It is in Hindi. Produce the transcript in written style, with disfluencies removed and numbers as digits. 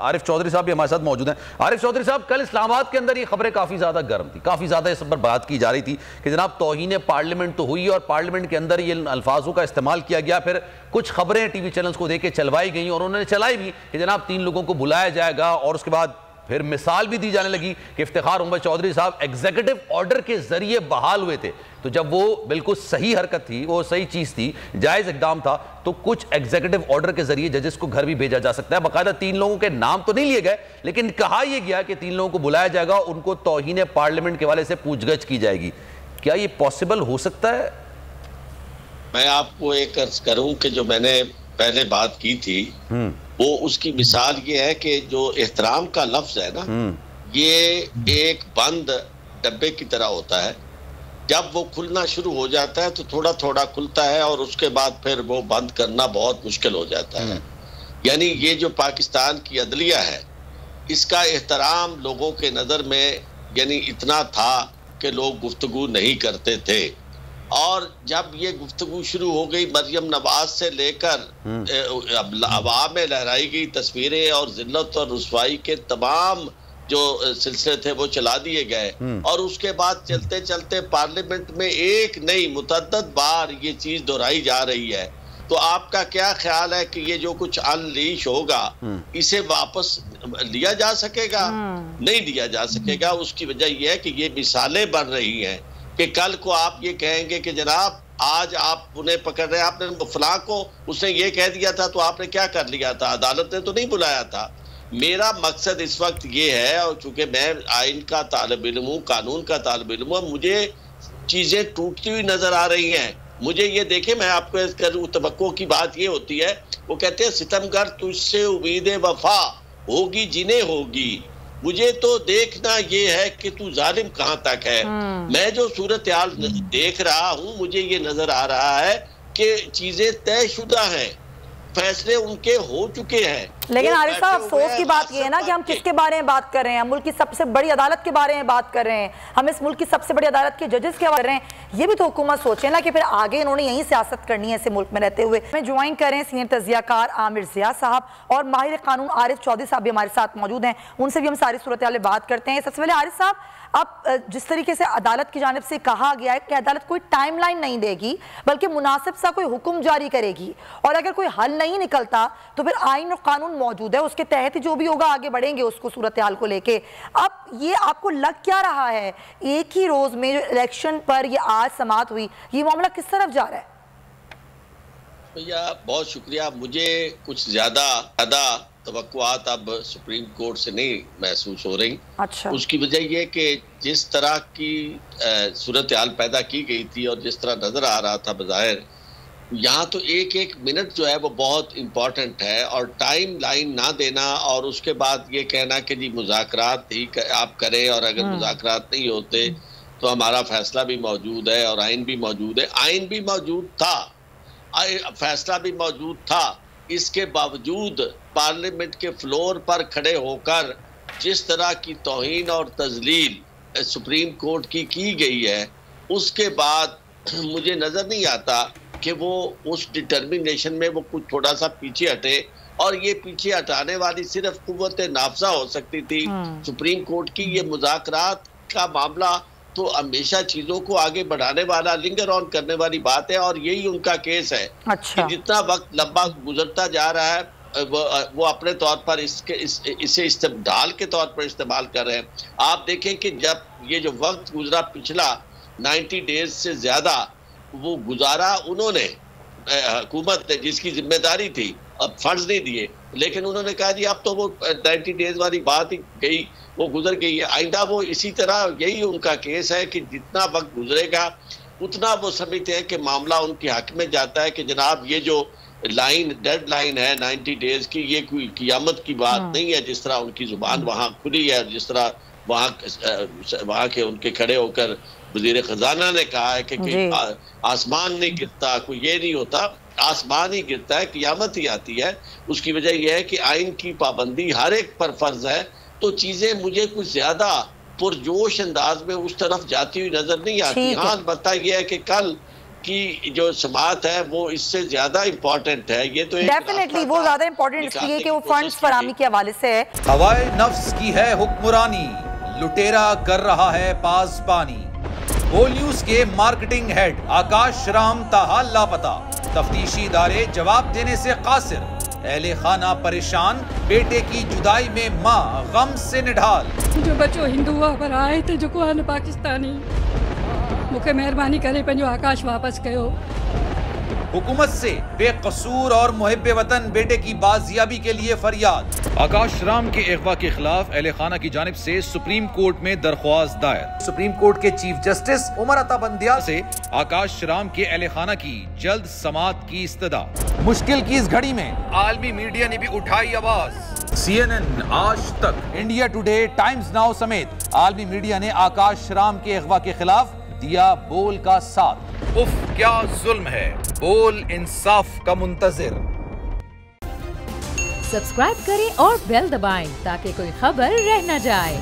आरिफ चौधरी साहब भी हमारे साथ मौजूद हैं। आरिफ चौधरी साहब, कल इस्लामाबाद के अंदर ये खबरें काफ़ी ज़्यादा गर्म थी, काफ़ी ज़्यादा इस पर बात की जा रही थी कि जनाब तौहीन पार्लियामेंट तो हुई और पार्लियामेंट के अंदर ये अल्फाजों का इस्तेमाल किया गया। फिर कुछ खबरें टीवी चैनल्स को देके चलवाई गई और उन्होंने चलाई भी कि जनाब 3 लोगों को बुलाया जाएगा, और उसके बाद फिर मिसाल भी दी जाने लगी कि इफ्तिखार अहमद चौधरी साहब एग्जीक्यूटिव ऑर्डर के जरिए बहाल हुए थे। तो जब वो बिल्कुल सही हरकत थी, वो सही चीज थी, जायज इकदाम था, तो कुछ एग्जीक्यूटिव ऑर्डर के जरिए जजेस को घर भी भेजा जा सकता है। बाकायदा 3 लोगों के नाम तो नहीं लिए गए, लेकिन कहा यह गया कि 3 लोगों को बुलाया जाएगा, उनको तौहीन पार्लियामेंट के वाले से पूछगछ की जाएगी। क्या ये पॉसिबल हो सकता है? मैं आपको एक अर्ज करूं कि जो मैंने पहले बात की थी वो उसकी मिसाल ये है कि जो एहतराम का लफ्ज है ना, ये एक बंद डब्बे की तरह होता है। जब वो खुलना शुरू हो जाता है तो थोड़ा थोड़ा खुलता है और उसके बाद फिर वो बंद करना बहुत मुश्किल हो जाता है। यानी ये जो पाकिस्तान की अदलिया है, इसका एहतराम लोगों के नज़र में यानी इतना था कि लोग गुफ्तगू नहीं करते थे। और जब ये गुफ्तगू शुरू हो गई, मरियम नवाज से लेकर हवा में लहराई गई तस्वीरें और जिल्लत और रुसवाई के तमाम जो सिलसिले थे वो चला दिए गए, और उसके बाद चलते चलते पार्लियामेंट में एक नई मुतअद्दिद बार ये चीज दोहराई जा रही है। तो आपका क्या ख्याल है कि ये जो कुछ अनलीश होगा, इसे वापस लिया जा सकेगा? नहीं लिया जा सकेगा। उसकी वजह यह है कि ये मिसालें बन रही हैं कि कल को आप ये कहेंगे कि जनाब आज आप उन्हें पकड़ रहे हैं, आपने फलां को उसने ये कह दिया था तो आपने क्या कर लिया था, अदालत ने तो नहीं बुलाया था। मेरा मकसद इस वक्त ये है, और चूंकि मैं आइन का तालिब इल्म हूँ, कानून का तालिब इल्म हूँ, मुझे चीजें टूटती हुई नजर आ रही हैं। मुझे ये देखे, मैं आपको करूँ, तवक्को की बात ये होती है, वो कहते हैं सितमगर तुझसे उम्मीद वफा होगी जिन्हें होगी। मुझे तो देखना ये है कि तू जालिम कहां तक है। मैं जो सूरत हाल देख रहा हूं, मुझे ये नजर आ रहा है कि चीजें तयशुदा हैं, फैसले उनके हो चुके हैं। लेकिन आरिफ साहब, अफसोस की बात यह है ना कि हम किसके बारे में बात कर रहे हैं? मुल्क की सबसे बड़ी अदालत के बारे में बात कर रहे हैं, हम इस मुल्क की सबसे बड़ी अदालत के जजेस के बारे में कर रहे हैं। ये भी तो हुकूमत सोचे ना कि फिर आगे इन्होंने यही सियासत करनी है इस मुल्क में रहते हुए। हमें ज्वाइन करें सीनियर तजियाकार आमिर ज़िया साहब और माहिर कानून आरिफ चौधरी साहब भी हमारे साथ मौजूद हैं, उनसे भी हम सारी सूरत हाल बात करते हैं। सबसे पहले आरिफ साहब, अब जिस तरीके से अदालत की जानिब से कहा गया है कि अदालत कोई टाइमलाइन नहीं देगी बल्कि मुनासिब सा कोई हुक्म जारी करेगी, और अगर कोई हल नहीं निकलता तो फिर आइन और कानून मौजूद है, उसके तहत जो भी होगा आगे बढ़ेंगे उसको सूरत हाल को लेके। अब ये आपको लग क्या रहा है, एक ही रोज में जो इलेक्शन पर ये आज समाअत हुई, ये मामला किस तरफ जा रहा है? भैया बहुत शुक्रिया। मुझे कुछ ज्यादा तवक्कुआत अब सुप्रीम कोर्ट से नहीं महसूस हो रही। अच्छा। उसकी वजह यह कि जिस तरह की सूरत हाल पैदा की गई थी और जिस तरह नजर आ रहा था बज़ाहिर, यहाँ तो एक एक मिनट जो है वो बहुत इम्पोर्टेंट है, और टाइम लाइन ना देना और उसके बाद ये कहना कि जी मुज़ाकरात ही आप करें, और अगर मुज़ाकरात नहीं होते तो हमारा फैसला भी मौजूद है और आइन भी मौजूद है। आइन भी मौजूद था, फैसला भी मौजूद था, इसके बावजूद पार्लियामेंट के फ्लोर पर खड़े होकर जिस तरह की तौहीन और तजलील सुप्रीम कोर्ट की गई है, उसके बाद मुझे नजर नहीं आता कि वो उस डिटर्मिनेशन में वो कुछ थोड़ा सा पीछे हटे, और ये पीछे हटाने वाली सिर्फ कुव्वत नाफजा हो सकती थी सुप्रीम कोर्ट की। ये मुज़ाकरात का मामला तो हमेशा चीजों को आगे बढ़ाने वाला, लिंगर ऑन करने वाली बात है, और यही उनका केस है। अच्छा। कि जितना वक्त लंबा गुजरता जा रहा है वो अपने तौर पर इसे ढाल के तौर पर इस्तेमाल कर रहे हैं। आप देखें कि जब ये जो वक्त गुजरा पिछला 90 डेज से ज्यादा वो गुजारा उन्होंने, हुकूमत ने जिसकी जिम्मेदारी थी, अब फंड्स नहीं दिए, लेकिन उन्होंने कहा जी अब तो वो 90 डेज वाली बात ही गई, वो गुजर गई है, आइंदा वो इसी तरह, यही उनका केस है कि जितना वक्त गुजरेगा उतना वो समझते हैं कि मामला उनके हक में जाता है कि जनाब ये जो डेड लाइन है 90 डेज की, ये कोई कियामत की बात नहीं है, जिस तरह उनकी जुबान वहाँ खुली है, जिस तरह वहाँ के उनके खड़े होकर वजीर खजाना ने कहा है कि आसमान नहीं गिरता, कोई ये नहीं होता, आसमान ही गिरता है, कियामत ही आती है। उसकी वजह यह है कि आइन की पाबंदी हर एक पर फर्ज है। तो चीजें मुझे कुछ ज्यादा पुरजोश अंदाज में उस तरफ जाती हुई नजर नहीं आती। हाँ, बता यह है कि कल की जो समाअत है वो इससे ज्यादा इम्पोर्टेंट है। ये तो डेफिनेटली वो ज्यादा इम्पोर्टेंट इसलिए कि वो फंड्स फराहमी के हवाले से है। हवाए नफ्स की है हुक्मरानी, लुटेरा कर रहा है पासबानी। बोल न्यूज के मार्केटिंग हेड आकाश राम ताहाल लापता, तफ्तीशी इदारे जवाब देने से कासिर। अहले खाना परेशान, बेटे की जुदाई में माँ गम से निढाल। जो बच्चो हिंदू पर आए थे जो कोन पाकिस्तानी, मुझे मेहरबानी करे पंहिंजो आकाश वापस कयो। हुकूमत से बेकसूर और मुहिब्बे वतन बेटे की बाजियाबी के लिए फरियाद। आकाश राम के अगवा के खिलाफ अहले खाना की जानिब से सुप्रीम कोर्ट में दरख्वास्त दायर। सुप्रीम कोर्ट के चीफ जस्टिस उमर अता बंदियाल से आकाश राम के अहले खाना की जल्द समाअत की इस्तदा। मुश्किल की इस घड़ी में आलमी मीडिया ने भी उठाई आवाज। CNN, आज तक, इंडिया टुडे, टाइम्स नाउ समेत आलमी मीडिया ने आकाश राम के अगवा के खिलाफ दिया बोल का साथ। उफ क्या जुल्म है, बोल इंसाफ का मुंतजिर। सब्सक्राइब करें और बेल दबाएं ताकि कोई खबर रह न जाए।